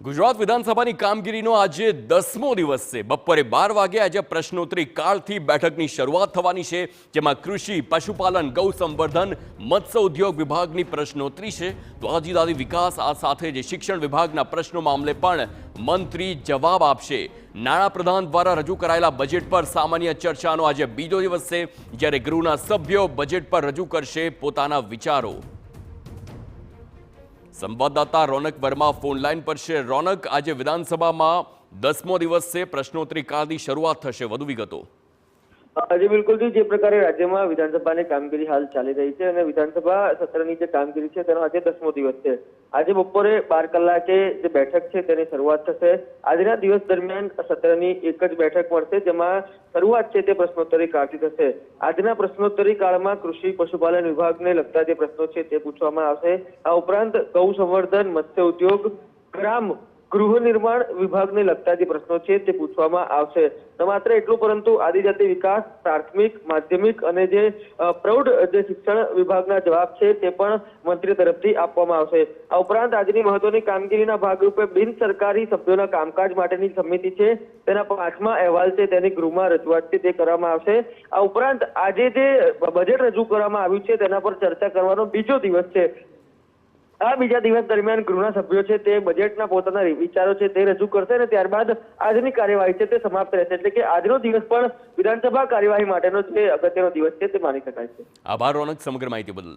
ગુજરાત વિધાનસભાની કામગીરીનો આજે 10મો દિવસ છે। બપોરે 12 વાગે આજે પ્રશ્નોત્તરી કાળથી બેઠકની શરૂઆત થવાની છે, જેમાં કૃષિ, પશુપાલન, ગૌ સંવર્ધન, મત્સ્ય ઉદ્યોગ વિભાગની પ્રશ્નોત્તરી છે। તો આદિજાતિ વિકાસ આ સાથે જ શિક્ષણ વિભાગના પ્રશ્નો મામલે પણ મંત્રી જવાબ આપશે। નાણાં પ્રધાન દ્વારા રજૂ કરાયેલા બજેટ પર સામાન્ય ચર્ચાનો આજે બીજો દિવસ છે, જ્યારે ગૃહના સભ્યો બજેટ પર રજૂ કરશે પોતાના વિચારો। સંવાદદાતા રોનક વર્મા ફોન લાઈન પર છે। રોનક, આજે વિધાનસભામાં 10મો દિવસ છે, પ્રશ્નોત્તરી કાળની શરૂઆત થશે, વધુ વિગતો। जी बिल्कुल जी, जे प्रकारे राज्य में विधानसभा ने कामगीरी हाल चाली रही है और विधानसभा सत्र की कामगीरी है तेनो आज 10मो दिवस है। आज बपोरे 12 कलाके जे बैठक है तेनी शरूआत थशे। आजना दिवस दरमियान सत्रनी एक ज बैठक मळशे, जेमां शरूआत है ते प्रश्नोत्तरी काळथी थशे। आजना प्रश्नोत्तरी काळमां कृषि पशुपालन विभाग ने लगता जे प्रश्नो छे ते पूछवामां आवशे। आ उपरांत गौ संवर्धन, मत्स्य उद्योग, ग्राम गृह निर्माण विभाग ने लगता जे प्रश्नो छे ते पूछवामां आवशे। न मात्र एटલું પરંતુ आदिजाति विकास, प्राथमिक, माध्यमिक અને જે પ્રૌઢ જે શિક્ષણ વિભાગના જવાબ છે તે પણ મંત્રી તરફથી આપવામાં આવશે। આ ઉપરાંત આજની મહત્વની કામગીરીના ભાગરૂપે બિન સરકારી સભ્યોના કામકાજ માટેની સમિતિ છે તેના 5મા અહેવાલ છે તેની ગૃહમાં રજૂઆત છે તે કરવામાં આવશે। આ ઉપરાંત આજે જે બજેટ રજૂ કરવામાં આવ્યું છે તેના પર ચર્ચા કરવાનો બીજો દિવસ છે। આ બીજા દિવસ દરમિયાન ગૃહના સભ્યો છે તે બજેટના પોતાના વિચારો છે તે રજૂ કરશે અને ત્યારબાદ આજની કાર્યવાહી છે તે સમાપ્ત રહેશે। એટલે કે આજનો દિવસ પણ વિધાનસભા કાર્યવાહી માટેનો જે અગત્યનો દિવસ છે તે માની શકાય છે। આભાર રોનક, સમગ્ર માહિતી બદલ।